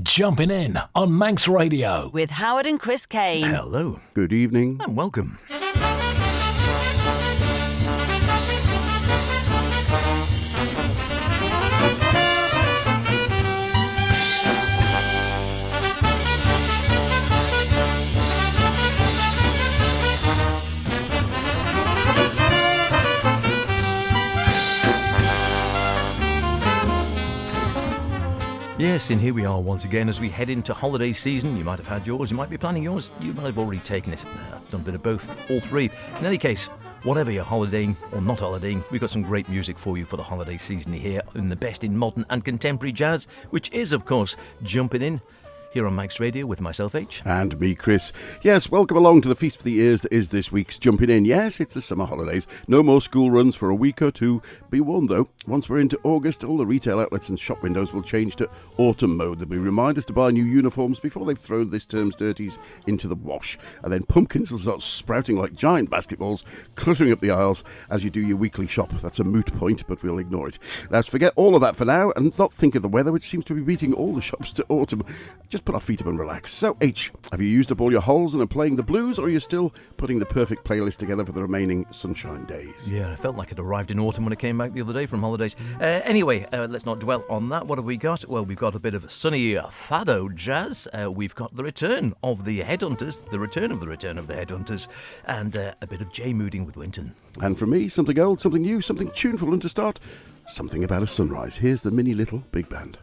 Jumping In on Manx Radio. With Howard and Chris Kane. Hello. Good evening. And welcome. Yes, and here we are once again as we head into holiday season. You might have had yours, you might be planning yours, you might have already taken it. I've done a bit of both, all three. In any case, whatever you're holidaying or not holidaying, we've got some great music for you for the holiday season here in the best in modern and contemporary jazz, which is, of course, Jumpin' In. Here on Manx Radio with myself, H. And me, Chris. Yes, welcome along to the feast for the ears that is this week's Jumping In. Yes, it's the summer holidays. No more school runs for a week or two. Be warned, though, once we're into August, all the retail outlets and shop windows will change to autumn mode. There'll be reminders to buy new uniforms before they've thrown this term's dirties into the wash. And then pumpkins will start sprouting like giant basketballs, cluttering up the aisles as you do your weekly shop. That's a moot point, but we'll ignore it. Let's forget all of that for now and not think of the weather, which seems to be beating all the shops to autumn. Just put our feet up and relax. So, H, have you used up all your holes and are playing the blues, or are you still putting the perfect playlist together for the remaining sunshine days? Yeah, I felt like it arrived in autumn when I came back the other day from holidays. Anyway, let's not dwell on that. What have we got? Well, we've got a bit of sunny Fado Jazz. We've got the return of the Headhunters, the return of the Headhunters, and a bit of J-mooding with Winton. And for me, something old, something new, something tuneful, and to start, something about a sunrise. Here's the Minnie Little Big Band.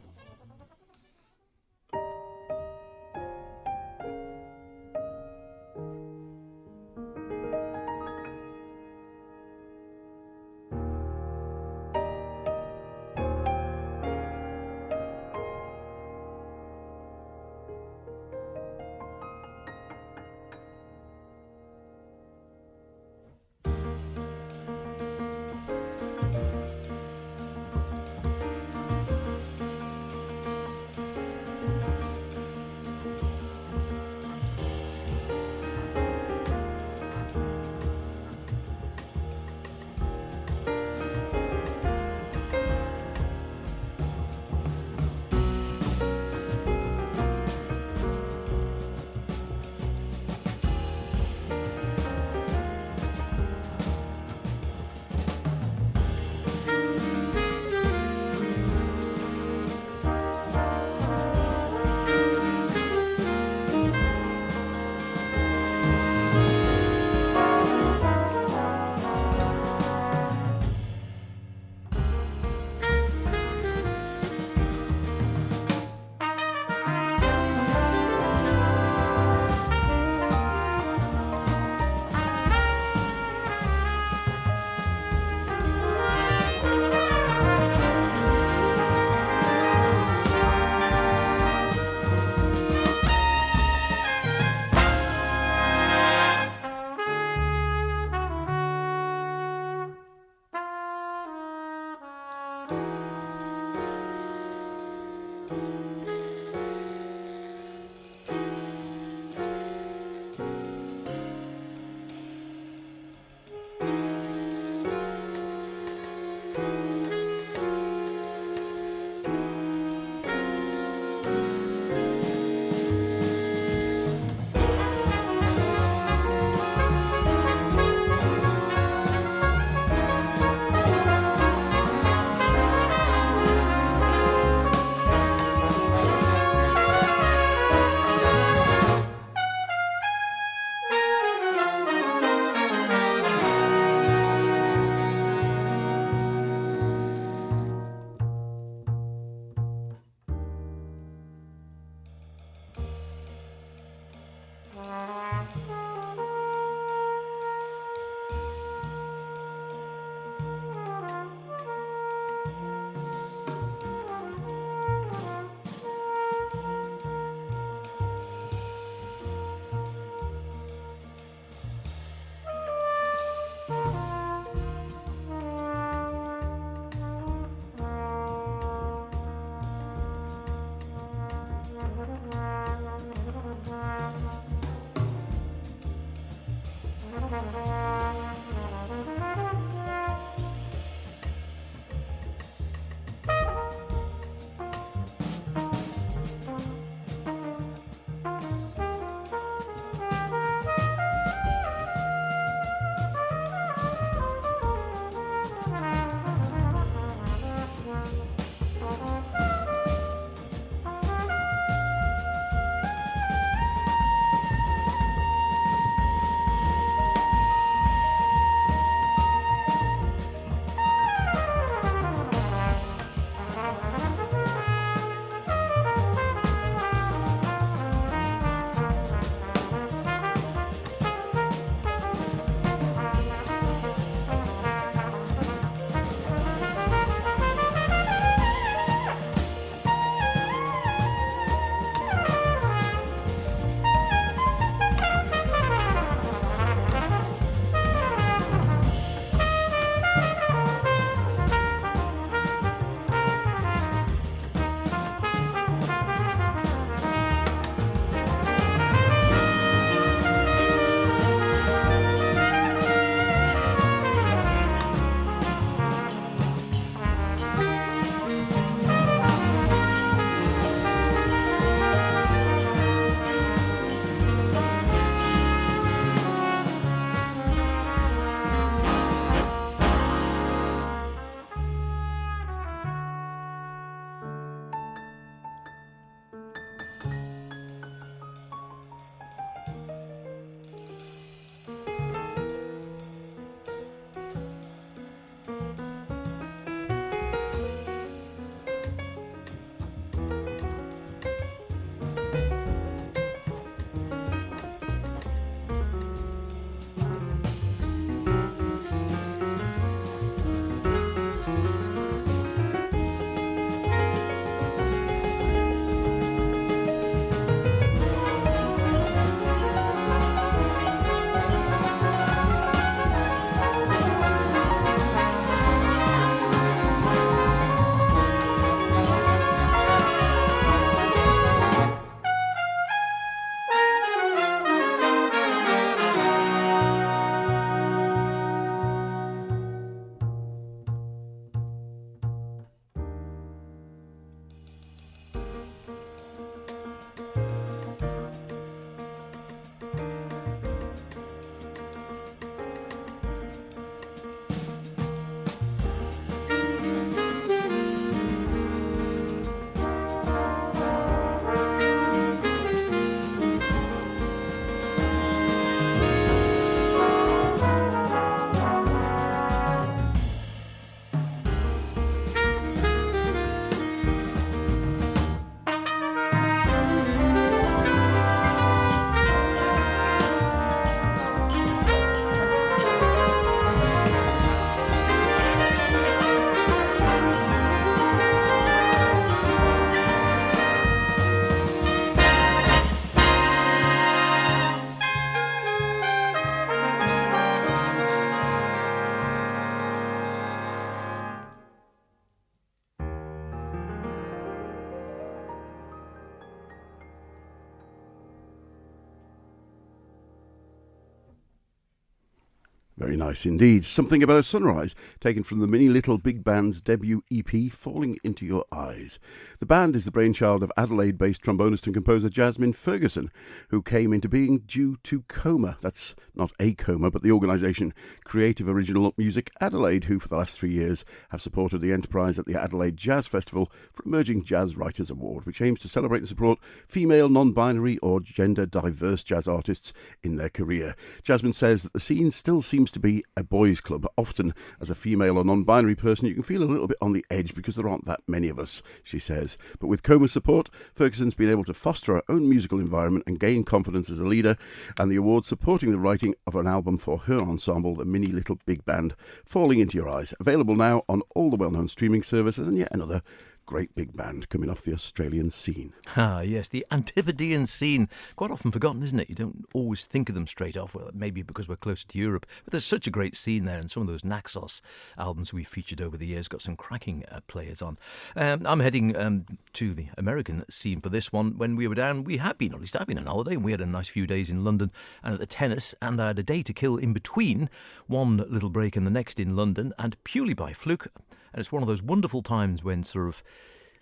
Very nice indeed. Something About a Sunrise, taken from the Minnie Little Big Band's debut EP, Falling Into Your Eyes. The band is the brainchild of Adelaide-based trombonist and composer Jasmine Ferguson, who came into being due to COMA. That's not a coma, but the organisation Creative Original Music Adelaide, who for the last 3 years have supported the enterprise at the Adelaide Jazz Festival for Emerging Jazz Writers Award, which aims to celebrate and support female, non-binary or gender-diverse jazz artists in their career. Jasmine says that the scene still seems to be a boys' club. Often, as a female or non-binary person, you can feel a little bit on the edge because there aren't that many of us, she says. But with COMA's support, Ferguson's been able to foster her own musical environment and gain confidence as a leader, and the award supporting the writing of an album for her ensemble, the Minnie Little Big Band, Falling Into Your Eyes. Available now on all the well-known streaming services, and yet another great big band coming off the Australian scene. Ah, yes, the Antipodean scene. Quite often forgotten, isn't it? You don't always think of them straight off. Well, maybe because we're closer to Europe. But there's such a great scene there, and some of those Naxos albums we've featured over the years got some cracking players on. I'm heading to the American scene for this one. When we were down, we had been, or at least I've been on holiday, and we had a nice few days in London and at the tennis, and I had a day to kill in between, one little break and the next in London, and purely by fluke. And it's one of those wonderful times when sort of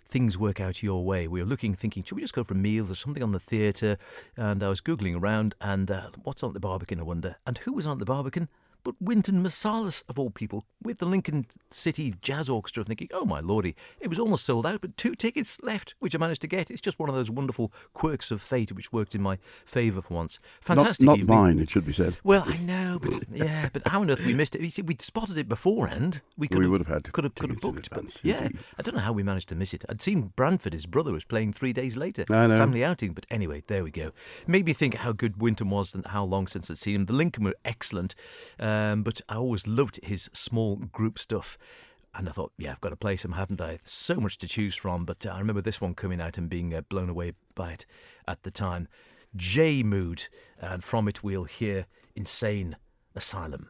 things work out your way. We were looking, thinking, should we just go for a meal? There's something on the theatre. And I was Googling around, and what's on at the Barbican, I wonder? And who was on at the Barbican? But Wynton Marsalis, of all people, with the Lincoln City Jazz Orchestra, thinking, oh my lordy, it was almost sold out, but 2 tickets left, which I managed to get. It's just one of those wonderful quirks of fate which worked in my favour for once. Fantastic Not evening. mine, it should be said. Well, I know, but yeah, but how on earth we missed it? You see, we'd spotted it beforehand. We would have had could have tickets in booked. advance, But yeah, indeed. I don't know how we managed to miss it. I'd seen Branford, his brother, was playing 3 days later. I know. Family outing, but anyway, there we go. Made me think how good Wynton was and how long since I'd seen him. The Lincoln were excellent, but I always loved his small group stuff. And I thought, yeah, I've got to play some, haven't I? There's so much to choose from, but I remember this one coming out and being blown away by it at the time. J Mood, and from it we'll hear Insane Asylum.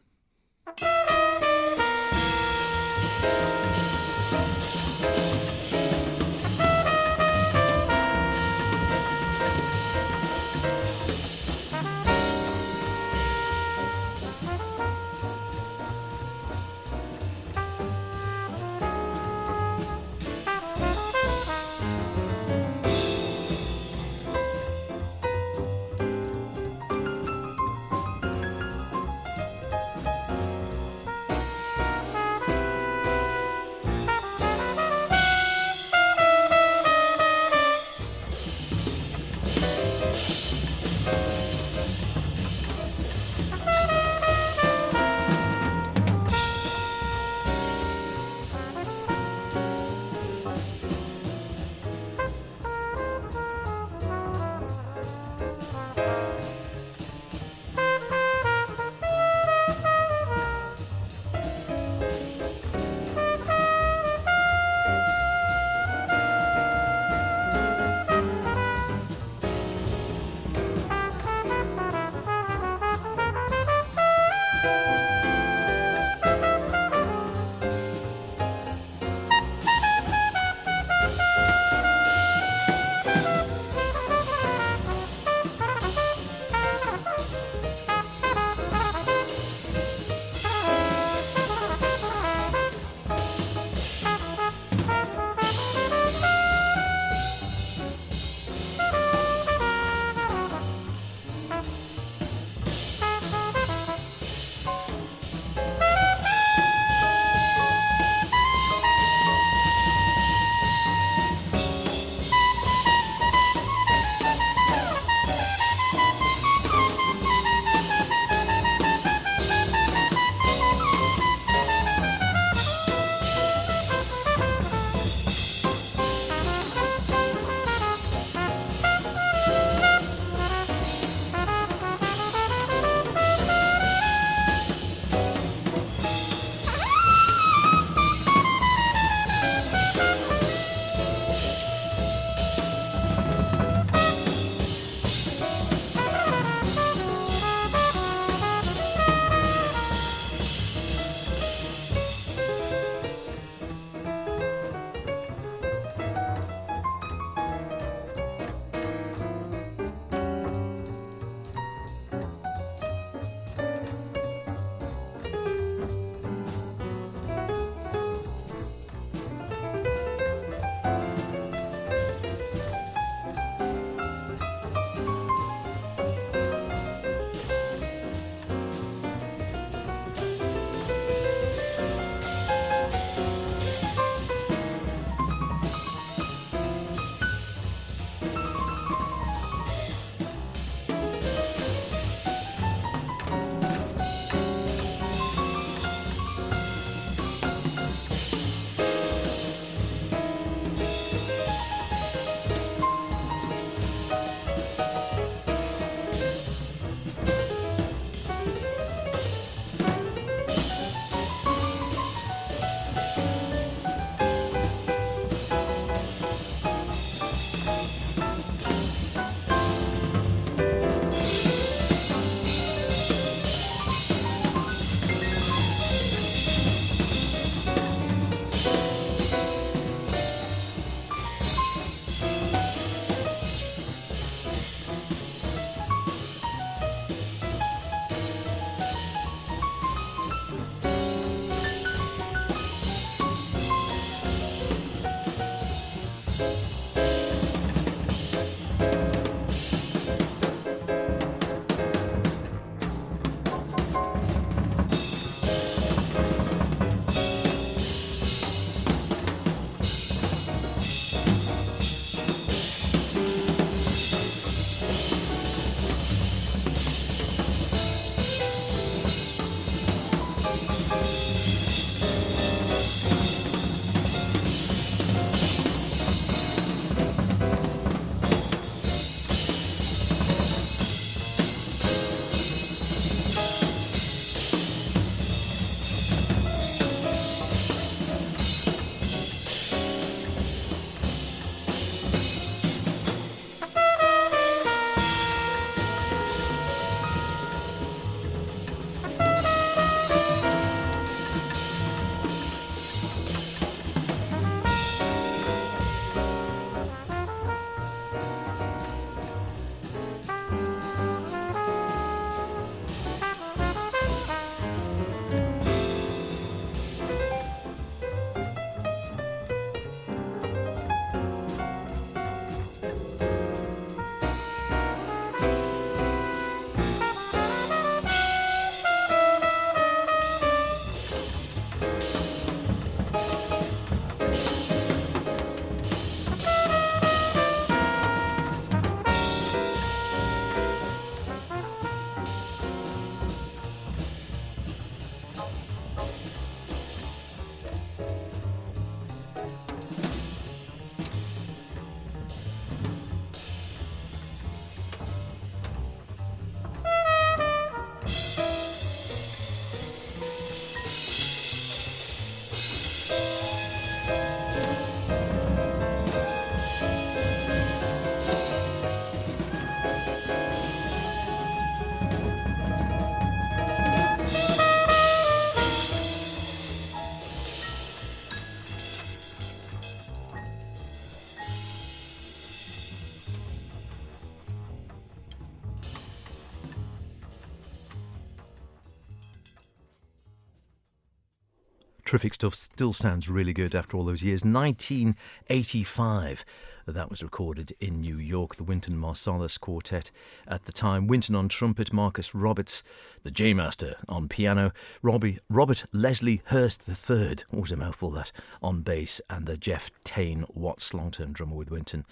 Terrific stuff. Still sounds really good after all those years. 1985. That was recorded in New York. The Wynton Marsalis Quartet at the time. Wynton on trumpet, Marcus Roberts, the J-Master on piano, Robert Leslie Hurst III, always a mouthful that, on bass, and Jeff Tane Watts, long-term drummer with Wynton,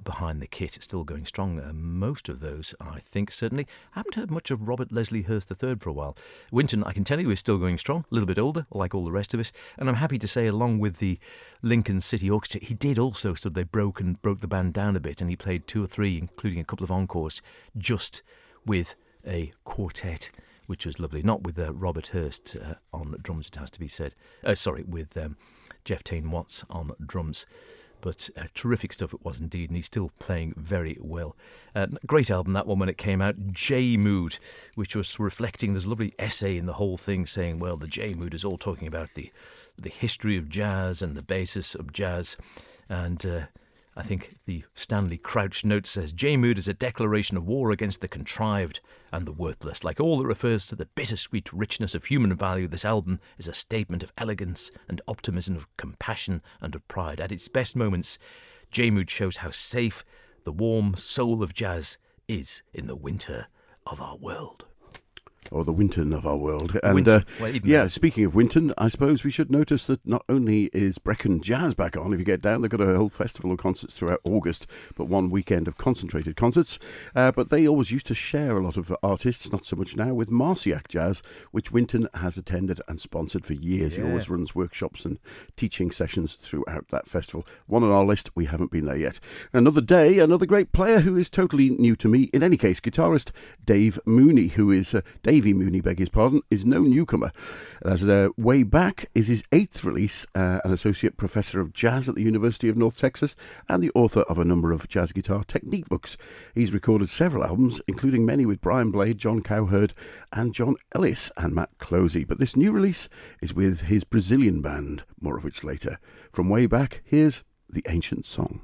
behind the kit. Still going strong. Most of those, I think, certainly. I haven't heard much of Robert Leslie Hurst III for a while. Wynton, I can tell you, is still going strong, a little bit older, like all the rest of us, and I'm happy to say, along with the Lincoln City Orchestra, he did also, so they broke the band down a bit, and he played 2 or 3, including a couple of encores, just with a quartet, which was lovely. Not with Robert Hurst on drums, it has to be said. With Jeff Tane Watts on drums. But terrific stuff it was indeed, and he's still playing very well. Great album, that one, when it came out. J-Mood, which was reflecting, there's a lovely essay in the whole thing saying, well, the J-Mood is all talking about the history of jazz and the basis of jazz. And I think the Stanley Crouch note says, J-Mood is a declaration of war against the contrived and the worthless. Like all that refers to the bittersweet richness of human value, this album is a statement of elegance and optimism, of compassion and of pride. At its best moments, J-Mood shows how safe the warm soul of jazz is in the winter of our world. Or the Wynton of our world. And speaking of Wynton, I suppose we should notice that not only is Brecon Jazz back on, if you get down, they've got a whole festival of concerts throughout August, but one weekend of concentrated concerts. But they always used to share a lot of artists, not so much now, with Marciac Jazz, which Wynton has attended and sponsored for years. Yeah. He always runs workshops and teaching sessions throughout that festival. One on our list, we haven't been there yet. Another day, another great player who is totally new to me. In any case, guitarist Dave Mooney, who is... Davey Mooney, beg his pardon, is no newcomer. As Way Back is his 8th release, an associate professor of jazz at the University of North Texas and the author of a number of jazz guitar technique books. He's recorded several albums, including many with Brian Blade, John Cowherd and John Ellis and Matt Closey. But this new release is with his Brazilian band, more of which later. From Way Back, here's The Ancient Song.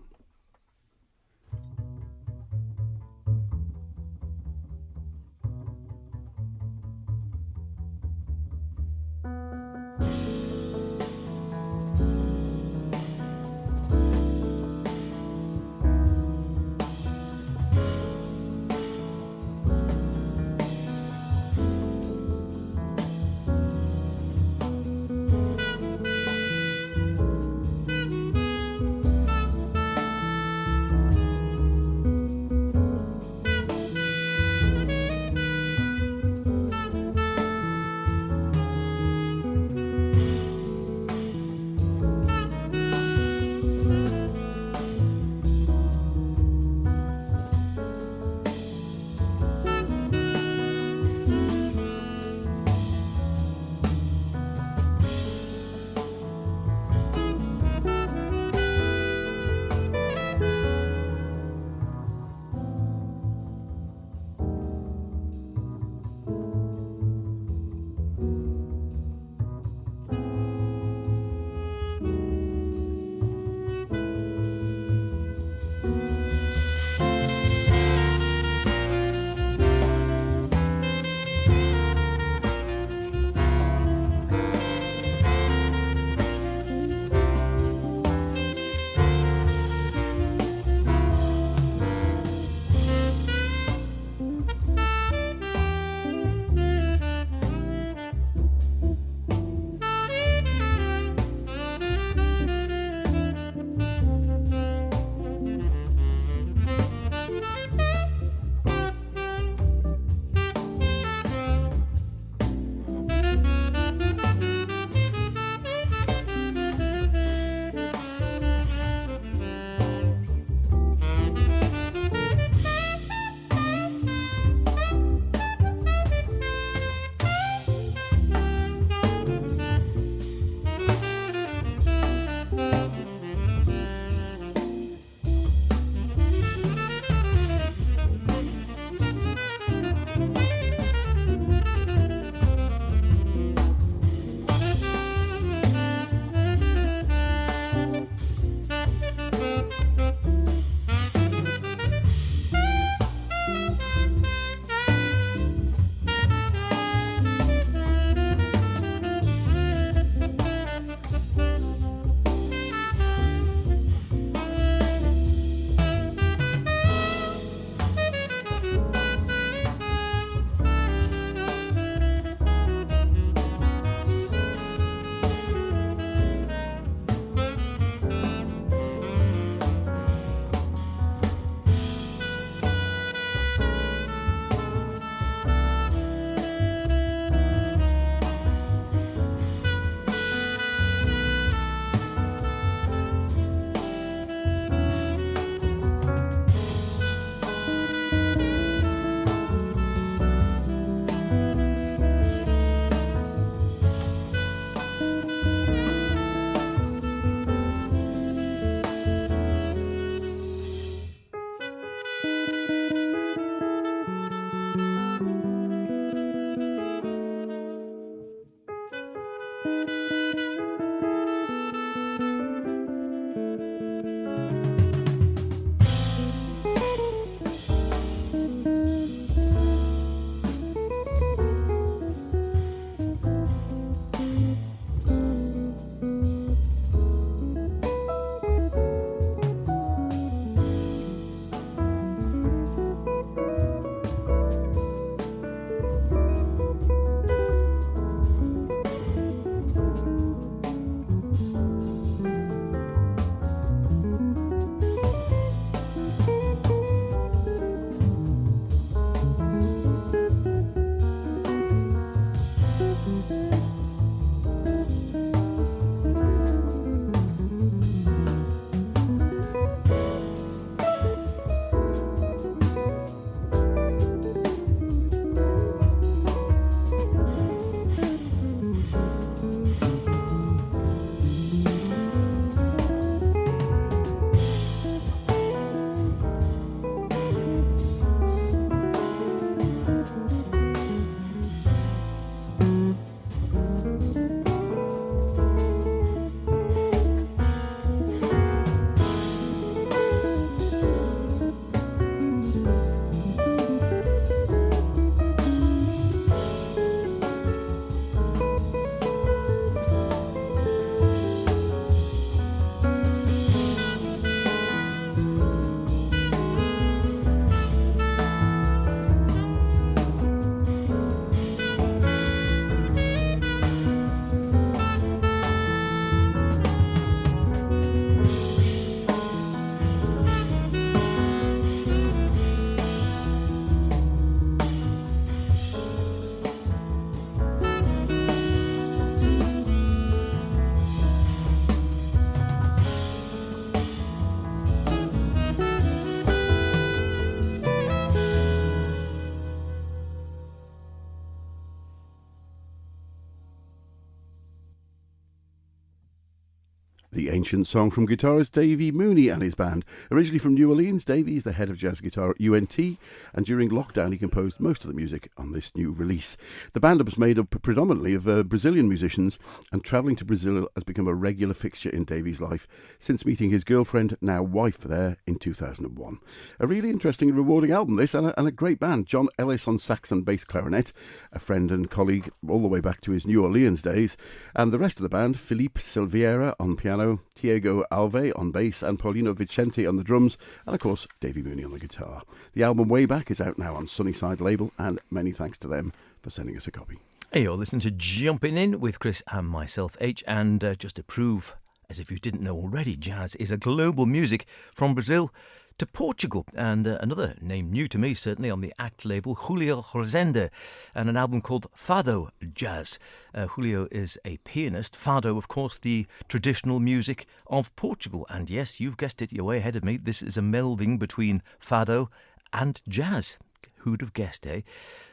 The Ancient Song from guitarist Davey Mooney and his band. Originally from New Orleans, Davey is the head of jazz guitar at UNT, and during lockdown he composed most of the music on this new release. The band was made up predominantly of Brazilian musicians, and travelling to Brazil has become a regular fixture in Davey's life since meeting his girlfriend, now wife, there in 2001. A really interesting and rewarding album this, and a great band. John Ellis on sax and bass clarinet, a friend and colleague all the way back to his New Orleans days, and the rest of the band, Felipe Silveira on piano, Diego Alve on bass, and Paulino Vicente on the drums, and of course Davey Mooney on the guitar. The album Way Back is out now on Sunnyside label, and many thanks to them for sending us a copy. Hey, you're listening to Jumpin' In with Chris and myself, H, and just to prove, as if you didn't know already, jazz is a global music from Brazil to Portugal, and another name new to me, certainly, on the ACT label, Julio Rosende, and an album called Fado Jazz. Julio is a pianist. Fado, of course, the traditional music of Portugal. And yes, you've guessed it, you're way ahead of me. This is a melding between Fado and jazz. Who'd have guessed, eh?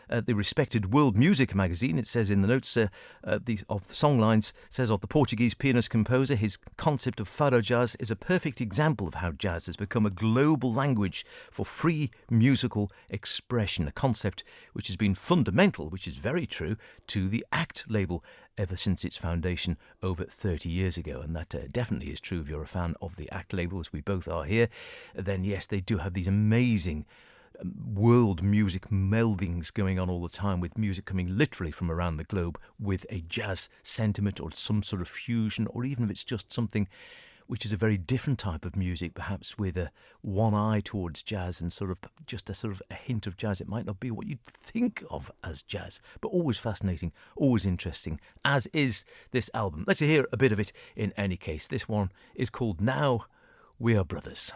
The respected World Music magazine, it says in the notes of the songlines, says of the Portuguese pianist-composer, his concept of Fado Jazz is a perfect example of how jazz has become a global language for free musical expression, a concept which has been fundamental, which is very true, to the ACT label ever since its foundation over 30 years ago. And that definitely is true if you're a fan of the ACT label, as we both are here. Then yes, they do have these amazing world music meldings going on all the time, with music coming literally from around the globe with a jazz sentiment or some sort of fusion, or even if it's just something which is a very different type of music, perhaps with a one eye towards jazz and sort of just a hint of jazz. It might not be what you'd think of as jazz, but always fascinating, always interesting, as is this album. Let's hear a bit of it in any case. This one is called Now We Are Brothers.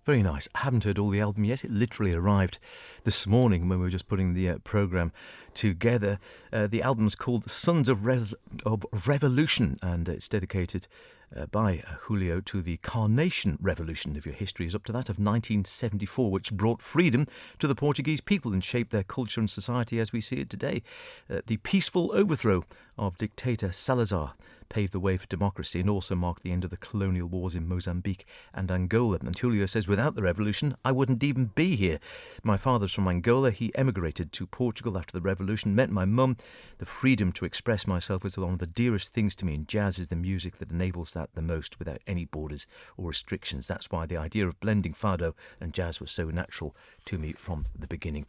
Very nice. I haven't heard all the album yet. It literally arrived this morning when we were just putting the programme together. The album's called Sons of Revolution, and it's dedicated by Julio to the Carnation Revolution, if your history is up to that, of 1974, which brought freedom to the Portuguese people and shaped their culture and society as we see it today. The peaceful overthrow of dictator Salazar paved the way for democracy and also marked the end of the colonial wars in Mozambique and Angola. And Julio says, without the revolution, I wouldn't even be here. My father's from Angola. He emigrated to Portugal after the revolution, met my mum. The freedom to express myself was one of the dearest things to me, and jazz is the music that enables that the most without any borders or restrictions. That's why the idea of blending fado and jazz was so natural to me from the beginning.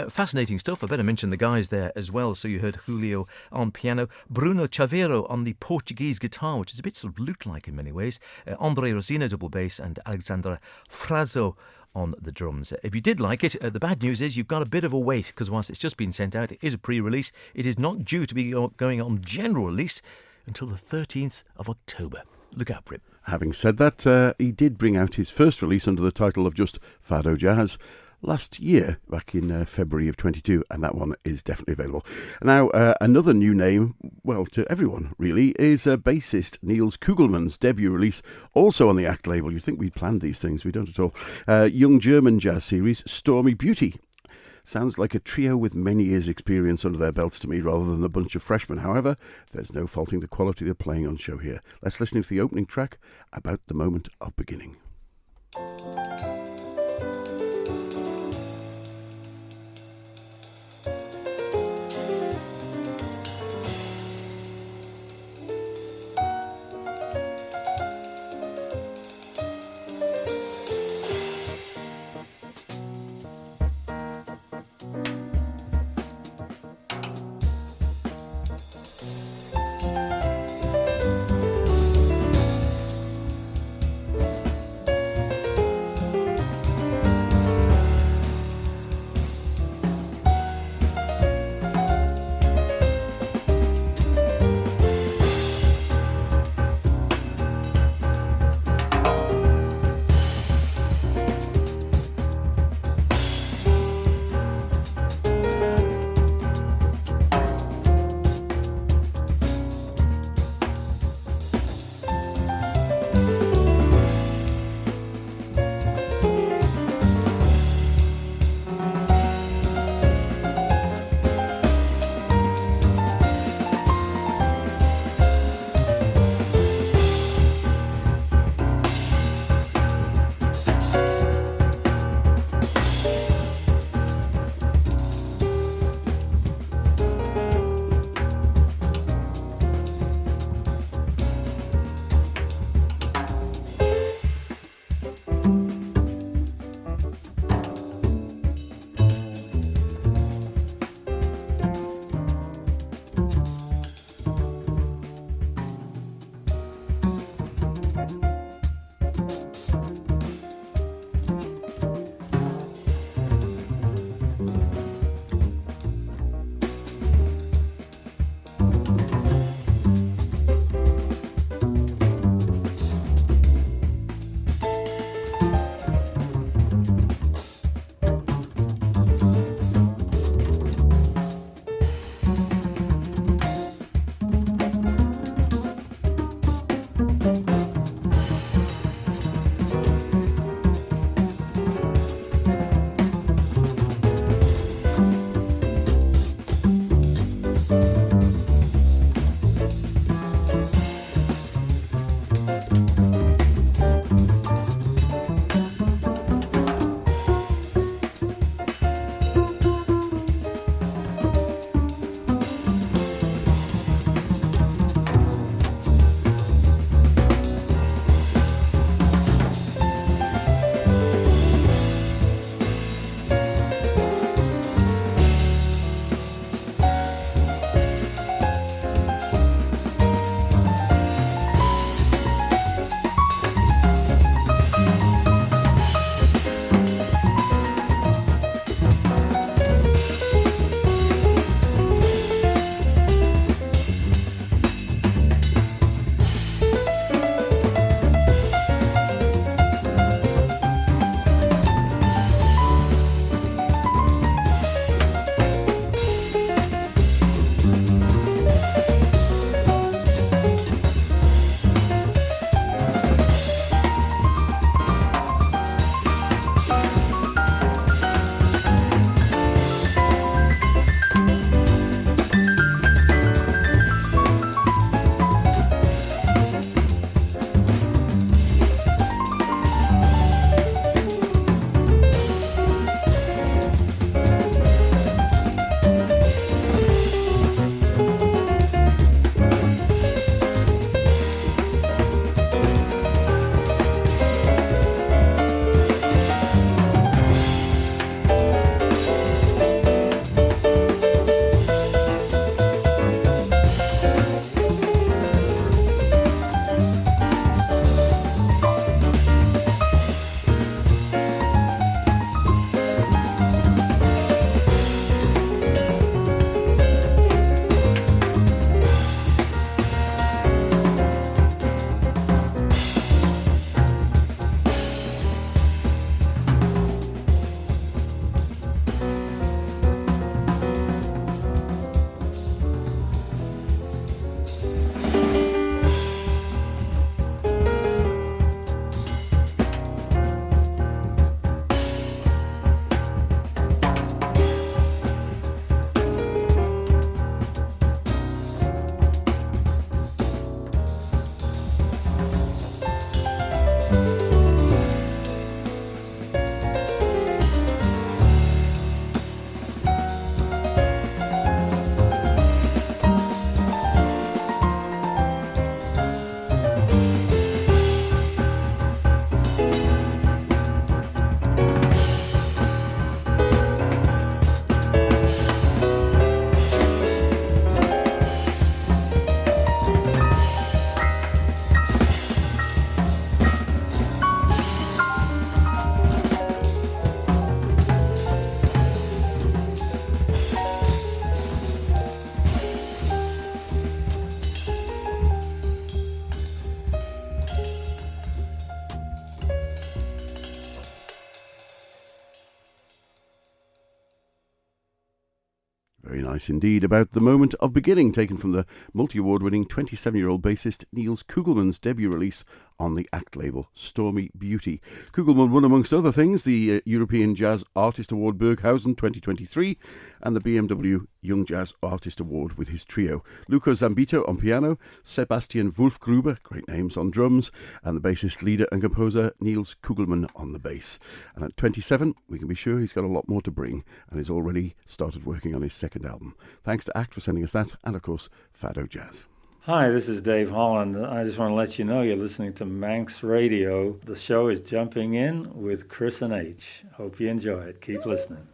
Fascinating stuff. I better mention the guys there as well. So you heard Julio on piano, Bruno Chaveiro on the Portuguese guitar, which is a bit sort of lute-like in many ways, Andre Rosina double bass, and Alexandra Frazo on the drums. If you did like it, the bad news is you've got a bit of a wait, because whilst it's just been sent out, it is a pre-release. It is not due to be going on general release until the 13th of October. Look out for it. Having said that, he did bring out his first release under the title of just Fado Jazz last year, back in February of 22, and that one is definitely available. Now, another new name, well, to everyone really, is bassist Niels Kugelmann's debut release, also on the ACT label. You'd think we'd planned these things, we don't at all. Young German jazz series, Stormy Beauty. Sounds like a trio with many years' experience under their belts to me, rather than a bunch of freshmen. However, there's no faulting the quality they're playing on show here. Let's listen to the opening track, About the Moment of Beginning. Very nice indeed. About the moment of beginning, taken from the multi-award winning 27-year-old bassist Niels Kugelman's debut release on the ACT label, Stormy Beauty. Kugelman won, amongst other things, the European Jazz Artist Award Berghausen 2023 and the BMW Young Jazz Artist Award with his trio. Luca Zambito on piano, Sebastian Wolfgruber, great names, on drums, and the bassist, leader and composer Niels Kugelman on the bass. And at 27, we can be sure he's got a lot more to bring and has already started working on his second album. Thanks to ACT for sending us that, and of course, Fado Jazz. Hi, this is Dave Holland. I just want to let you know you're listening to Manx Radio. The show is Jumping In with Chris and H. Hope you enjoy it. Keep listening.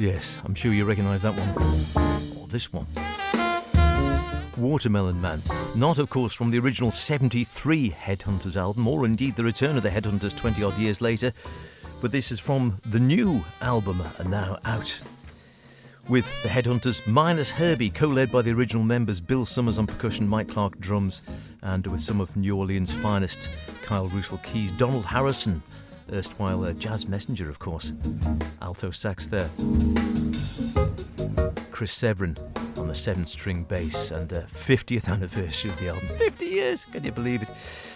Yes, I'm sure you recognise that one. Or this one. Watermelon Man. Not, of course, from the original 73 Headhunters album, or indeed the return of the Headhunters 20-odd years later, but this is from the new album, and now out. With the Headhunters minus Herbie, co-led by the original members Bill Summers on percussion, Mike Clark drums, and with some of New Orleans' finest, Kyle Roosevelt keys, Donald Harrison, erstwhile jazz messenger, of course, alto sax there, Chris Severin on the 7-string bass, and 50th anniversary of the album. 50 years, can you believe it?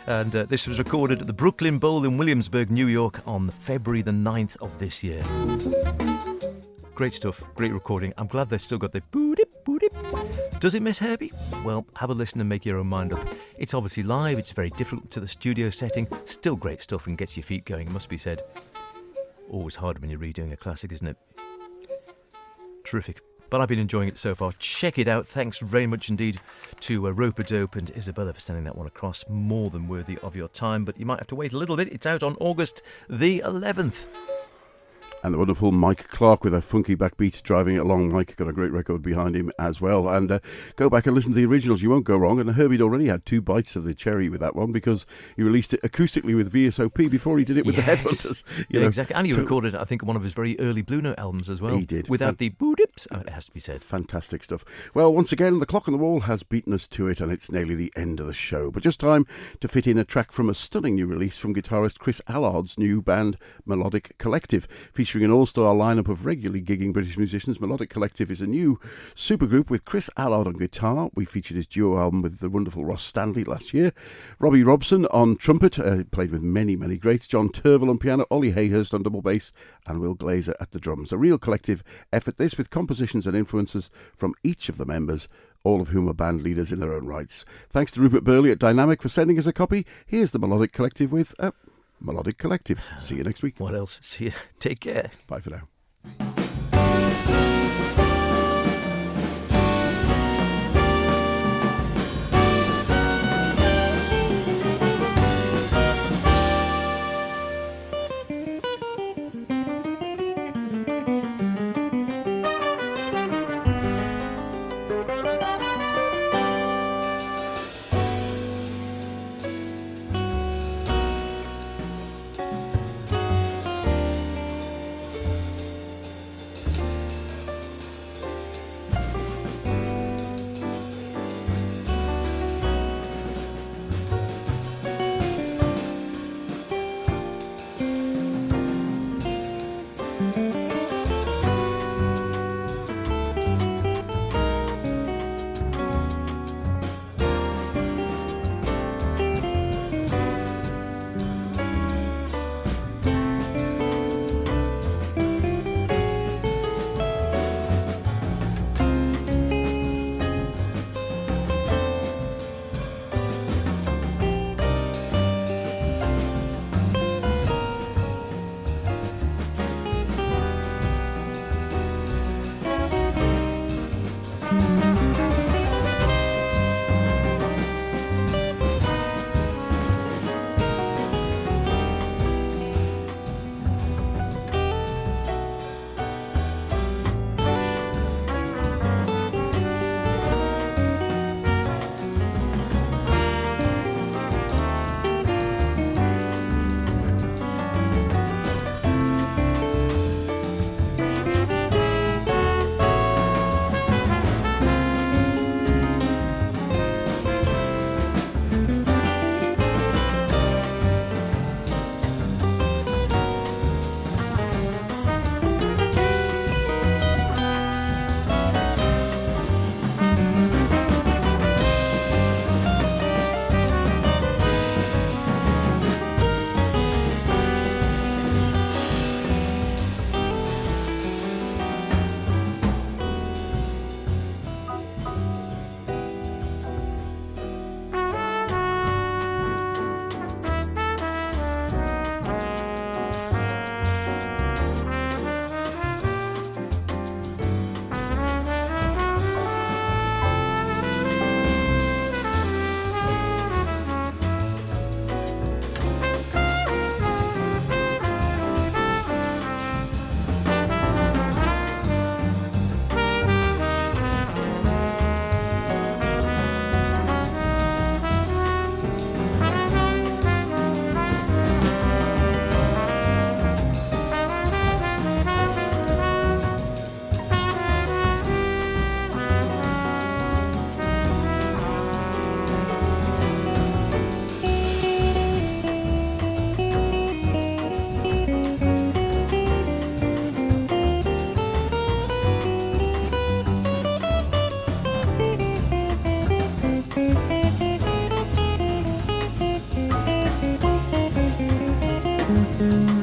And this was recorded at the Brooklyn Bowl in Williamsburg, New York on February the 9th of this year. Great stuff, great recording. I'm glad they've still got the boot-ip. Does it miss Herbie? Well, have a listen and make your own mind up. It's obviously live, it's very different to the studio setting. Still great stuff and gets your feet going, it must be said. Always hard when you're redoing a classic, isn't it? Terrific. But I've been enjoying it so far. Check it out. Thanks very much indeed to Roper Dope and Isabella for sending that one across. More than worthy of your time, but you might have to wait a little bit. It's out on August the 11th. And the wonderful Mike Clark with a funky backbeat driving it along. Mike got a great record behind him as well. And go back and listen to the originals. You won't go wrong. And Herbie'd already had 2 bites of the cherry with that one because he released it acoustically with VSOP before he did it with the Headhunters. Yeah, exactly. And he recorded, I think, one of his very early Blue Note albums as well. He did. Without the boo-dips, it has to be said. Fantastic stuff. Well, once again, the clock on the wall has beaten us to it, and it's nearly the end of the show. But just time to fit in a track from a stunning new release from guitarist Chris Allard's new band, Melodic Collective, featuring an all-star lineup of regularly gigging British musicians. Melodic Collective is a new supergroup with Chris Allard on guitar. We featured his duo album with the wonderful Ross Stanley last year. Robbie Robson on trumpet, played with many, many greats. John Turville on piano, Ollie Hayhurst on double bass, and Will Glazer at the drums. A real collective effort, this, with compositions and influences from each of the members, all of whom are band leaders in their own rights. Thanks to Rupert Burley at Dynamic for sending us a copy. Here's the Melodic Collective with Melodic Collective. See you next week. What else? See you. Take care. Bye for now. Thank you.